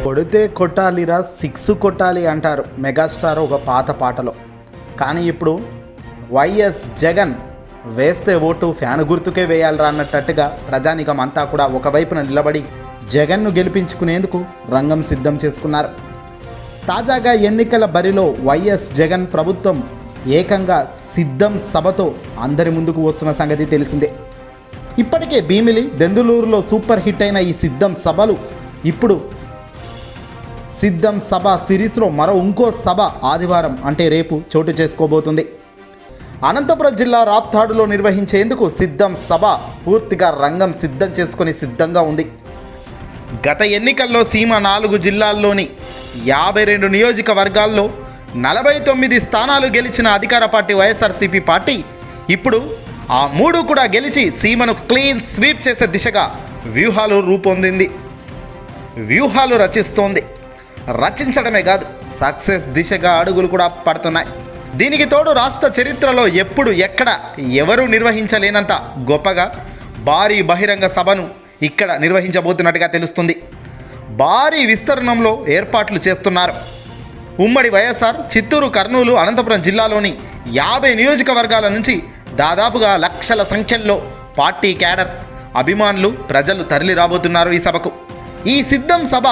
కొడితే కొట్టాలిరా సిక్స్ కొట్టాలి అంటారు మెగాస్టార్ ఒక పాత పాటలో. కానీ ఇప్పుడు వైఎస్ జగన్ వేస్తే ఓటు ఫ్యాను గుర్తుకే వేయాలరా అన్నట్టుగా ప్రజానికం అంతా కూడా ఒకవైపున నిలబడి జగన్ను గెలిపించుకునేందుకు రంగం సిద్ధం చేసుకున్నారు. తాజాగా ఎన్నికల బరిలో వైఎస్ జగన్ ప్రభుత్వం ఏకంగా సిద్ధం సభతో అందరి ముందుకు వస్తున్న సంగతి తెలిసిందే. ఇప్పటికే భీమిలి, దెందులూరులో సూపర్ హిట్ అయిన ఈ సిద్ధం సభలు ఇప్పుడు సిద్ధం సభ సిరీస్లో ఇంకో సభ ఆదివారం అంటే రేపు చోటు చేసుకోబోతుంది. అనంతపురం జిల్లా రాప్తాడులో నిర్వహించేందుకు సిద్ధం సభ పూర్తిగా రంగం సిద్ధం చేసుకొని సిద్ధంగా ఉంది. గత ఎన్నికల్లో సీమ 4 జిల్లాల్లోని 52 నియోజకవర్గాల్లో 49 స్థానాలు గెలిచిన అధికార పార్టీ వైఎస్ఆర్సీపీ పార్టీ ఇప్పుడు ఆ 3 కూడా గెలిచి సీమను క్లీన్ స్వీప్ చేసే దిశగా వ్యూహాలు రచిస్తోంది. రచించడమే కాదు, సక్సెస్ దిశగా అడుగులు కూడా పడుతున్నాయి. దీనికి తోడు రాష్ట్ర చరిత్రలో ఎప్పుడు ఎక్కడ ఎవరూ నిర్వహించలేనంత గొప్పగా భారీ బహిరంగ సభను ఇక్కడ నిర్వహించబోతున్నట్టుగా తెలుస్తుంది. భారీ విస్తరణంలో ఏర్పాట్లు చేస్తున్నారు. ఉమ్మడి వైఎస్ఆర్, చిత్తూరు, కర్నూలు, అనంతపురం జిల్లాలోని 50 నియోజకవర్గాల నుంచి దాదాపుగా లక్షల సంఖ్యల్లో పార్టీ క్యాడర్, అభిమానులు, ప్రజలు తరలి రాబోతున్నారు ఈ సభకు. ఈ సిద్ధం సభ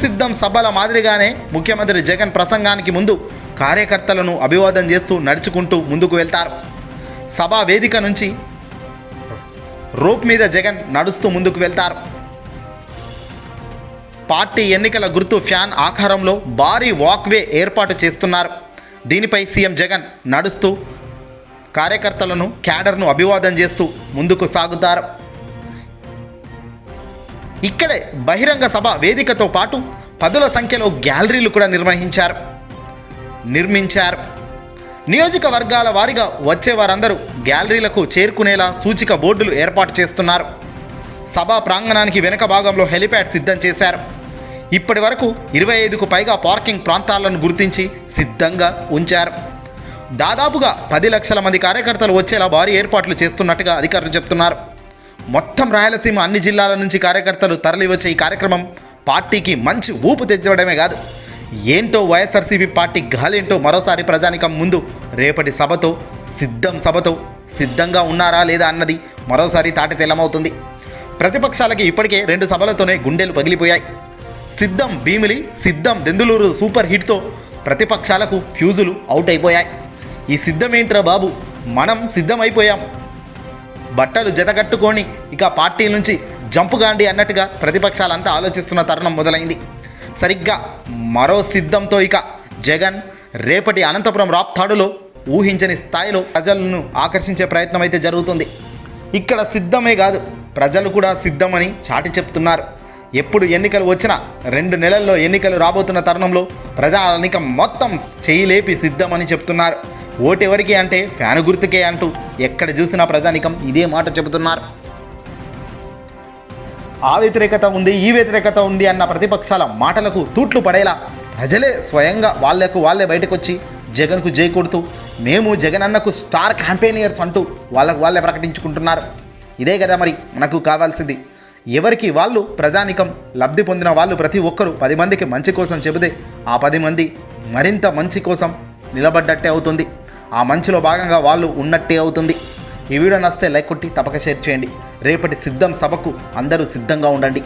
సిద్ధం సభల మాదిరిగానే ముఖ్యమంత్రి జగన్ ప్రసంగానికి ముందు కార్యకర్తలను అభివాదం చేస్తూ నడుచుకుంటూ ముందుకు వెళ్తారు. సభా వేదిక నుంచి రోప్ మీద జగన్ నడుస్తూ ముందుకు వెళ్తారు. పార్టీ ఎన్నికల గుర్తు ఫ్యాన్ ఆకారంలో భారీ వాక్వే ఏర్పాటు చేస్తున్నారు. దీనిపై సీఎం జగన్ నడుస్తూ కార్యకర్తలను, క్యాడర్ను అభివాదం చేస్తూ ముందుకు సాగుతారు. ఇక్కడే బహిరంగ సభ వేదికతో పాటు పదుల సంఖ్యలో గ్యాలరీలు కూడా నిర్మించారు. నియోజకవర్గాల వారీగా వచ్చే వారందరూ గ్యాలరీలకు చేరుకునేలా సూచిక బోర్డులు ఏర్పాటు చేస్తున్నారు. సభా ప్రాంగణానికి వెనుక భాగంలో హెలిప్యాడ్ సిద్ధం చేశారు. ఇప్పటి వరకు 25కు పైగా పార్కింగ్ ప్రాంతాలను గుర్తించి సిద్ధంగా ఉంచారు. దాదాపుగా 10 లక్షల మంది కార్యకర్తలు వచ్చేలా భారీ ఏర్పాట్లు చేస్తున్నట్టుగా అధికారులు చెప్తున్నారు. మొత్తం రాయలసీమ అన్ని జిల్లాల నుంచి కార్యకర్తలు తరలి వచ్చే ఈ కార్యక్రమం పార్టీకి మంచి ఊపు తెచ్చడమే కాదు, ఏంటో వైఎస్ఆర్సీపీ పార్టీ గాలేంటో మరోసారి ప్రజానికం ముందు రేపటి సభతో సిద్ధంగా ఉన్నారా లేదా అన్నది మరోసారి తాటి తెల్లమవుతుంది. ప్రతిపక్షాలకి ఇప్పటికే 2 సభలతోనే గుండెలు పగిలిపోయాయి. సిద్ధం భీమిలి, సిద్ధం దెందులూరు సూపర్ హిట్తో ప్రతిపక్షాలకు ఫ్యూజులు అవుట్ అయిపోయాయి. ఈ సిద్ధమేంట్రా బాబు, మనం సిద్ధమైపోయాం, బట్టలు జతగట్టుకొని ఇక పార్టీ నుంచి జంపుగాండి అన్నట్టుగా ప్రతిపక్షాలంతా ఆలోచిస్తున్న తరుణం మొదలైంది. సరిగ్గా మరో సిద్ధంతో ఇక జగన్ రేపటి అనంతపురం రాప్తాడులో ఊహించని స్థాయిలో ప్రజలను ఆకర్షించే ప్రయత్నం అయితే జరుగుతుంది. ఇక్కడ సిద్ధమే కాదు, ప్రజలు కూడా సిద్ధమని చాటి చెప్తున్నారు. ఎప్పుడు ఎన్నికలు వచ్చినా 2 నెలల్లో ఎన్నికలు రాబోతున్న తరుణంలో ప్రజానికం మొత్తం చేయలేపి సిద్ధమని చెప్తున్నారు. ఓటెవరికి అంటే ఫ్యాను గుర్తుకే అంటూ ఎక్కడ చూసినా ప్రజానికం ఇదే మాట చెబుతున్నారు. ఆ వ్యతిరేకత ఉంది, ఈ వ్యతిరేకత ఉంది అన్న ప్రతిపక్షాల మాటలకు తూట్లు పడేలా ప్రజలే స్వయంగా వాళ్ళే బయటకు వచ్చి జగన్కు జై కొడుతూ మేము జగన్ అన్నకు స్టార్ క్యాంపెయినర్స్ అంటూ వాళ్ళే ప్రకటించుకుంటున్నారు. ఇదే కదా మరి మనకు కావాల్సింది. ఎవరికి వాళ్ళు ప్రజానికం లబ్ధి పొందిన వాళ్ళు ప్రతి ఒక్కరూ 10 మందికి మంచి కోసం చెబితే ఆ 10 మంది మరింత మంచి కోసం నిలబడ్డట్టే అవుతుంది. ఆ మంచిలో భాగంగా వాళ్ళు ఉన్నట్టే అవుతుంది. ఈ వీడియో నచ్చితే లైక్ కొట్టి తప్పక షేర్ చేయండి. రేపటి సిద్ధం సభకు అందరూ సిద్ధంగా ఉండండి.